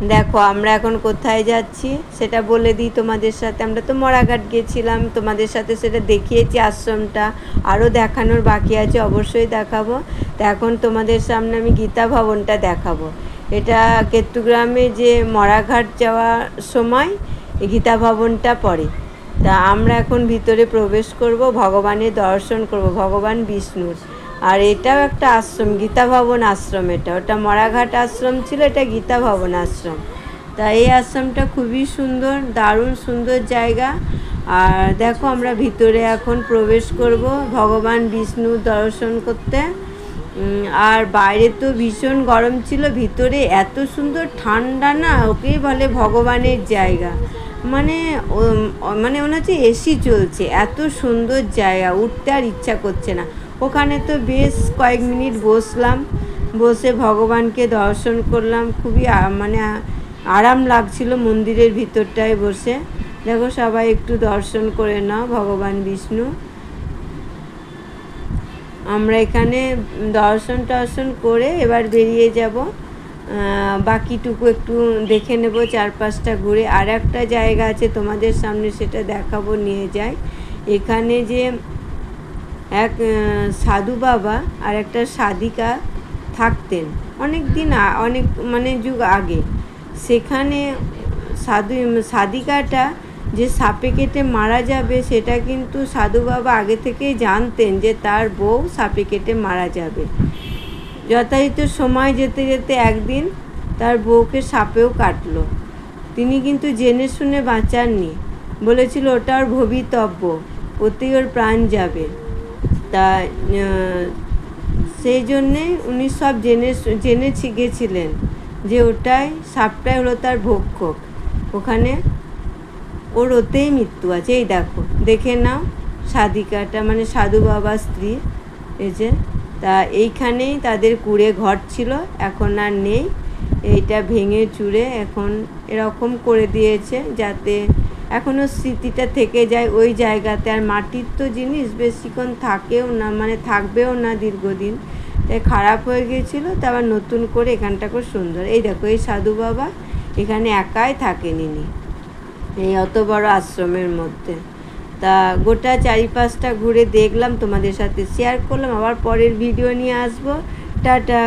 দেখো আমরা এখন কোথায় যাচ্ছি সেটা বলে দিই তোমাদের সাথে। আমরা তো মরাঘাট গেছিলাম, তোমাদের সাথে সেটা দেখিয়েছি আশ্রমটা, আরও দেখানোর বাকি আছে, অবশ্যই দেখাবো। তো এখন তোমাদের সামনে আমি গীতা ভবনটা দেখাবো। এটা কেতুগ্রামে যে মরাঘাট যাওয়ার সময় গীতা ভবনটা পড়ে। তা আমরা এখন ভিতরে প্রবেশ করব, ভগবানের দর্শন করব, ভগবান বিষ্ণুর। আর এটাও একটা আশ্রম, গীতা ভবন আশ্রম। ওটা মরাঘাট আশ্রম ছিল, এটা গীতা ভবন আশ্রম। তা এই আশ্রমটা খুবই সুন্দর, দারুণ সুন্দর জায়গা। আর দেখো আমরা ভিতরে এখন প্রবেশ করব ভগবান বিষ্ণু দর্শন করতে। আর বাইরে তো ভীষণ গরম ছিল, ভিতরে এত সুন্দর ঠান্ডা না, ওকেই বলে ভগবানের জায়গা। মানে মানে মনে হচ্ছে এসি চলছে, এত সুন্দর জায়গা, উঠতে আর ইচ্ছা করছে না। ওখানে তো বেশ কয়েক মিনিট বসলাম, বসে ভগবানকে দর্শন করলাম। খুবই মানে আরাম লাগছিল মন্দিরের ভিতরটায় বসে। দেখো সবাই একটু দর্শন করে নাও ভগবান বিষ্ণু। আমরা এখানে দর্শন করে এবার বেরিয়ে যাব, বাকিটুকু একটু দেখে নেব চারপাশটা ঘুরে। আর একটা জায়গা আছে তোমাদের সামনে, সেটা দেখাবো, নিয়ে যাই। এখানে যে এক সাধু বাবা আর একটা সাধিকা থাকতেন অনেক দিন, অনেক মানে যুগ আগে। সেখানে সাধিকাটা যে সাপে কেটে মারা যাবে, সেটা কিন্তু সাধু বাবা আগে থেকেই জানতেন যে তার বউ সাপে কেটে মারা যাবে। যথাযথ সময় যেতে যেতে একদিন তার বউকে সাপেও কাটলো। তিনি কিন্তু জেনে শুনে বাঁচাননি, বলেছিল ওটা ওর ভবিতব্য, ওতেই ওর প্রাণ যাবে। তা সেই জন্যে উনি সব জেনে গেছিলেন যে ওটাই, সাপটাই হলো তার ভক্ষক। ওখানে ওর ওতেই মৃত্যু আছে। এই দেখো, দেখে নাও সাধিকাটা, মানে সাধু বাবার স্ত্রী। এই যে, তা এইখানেই তাদের কুঁড়ে ঘর ছিল, এখন আর নেই। এইটা ভেঙে চুরে এখন এরকম করে দিয়েছে যাতে এখনও স্মৃতিটা থেকে যায় ওই জায়গাতে। আর মাটির তো জিনিস বেশিক্ষণ থাকেও না, মানে থাকবেও না দীর্ঘদিন, তাই খারাপ হয়ে গিয়েছিলো। তা আবার নতুন করে এখানটা খুব সুন্দর। এই দেখো, এই সাধু বাবা এখানে একাই থাকেন ইনি, এই অত বড় আশ্রমের মধ্যে। তা গোটা চারিপাশটা ঘুরে দেখলাম, তোমাদের সাথে শেয়ার করলাম। আবার পরের ভিডিও নিয়ে আসবো। টাটা।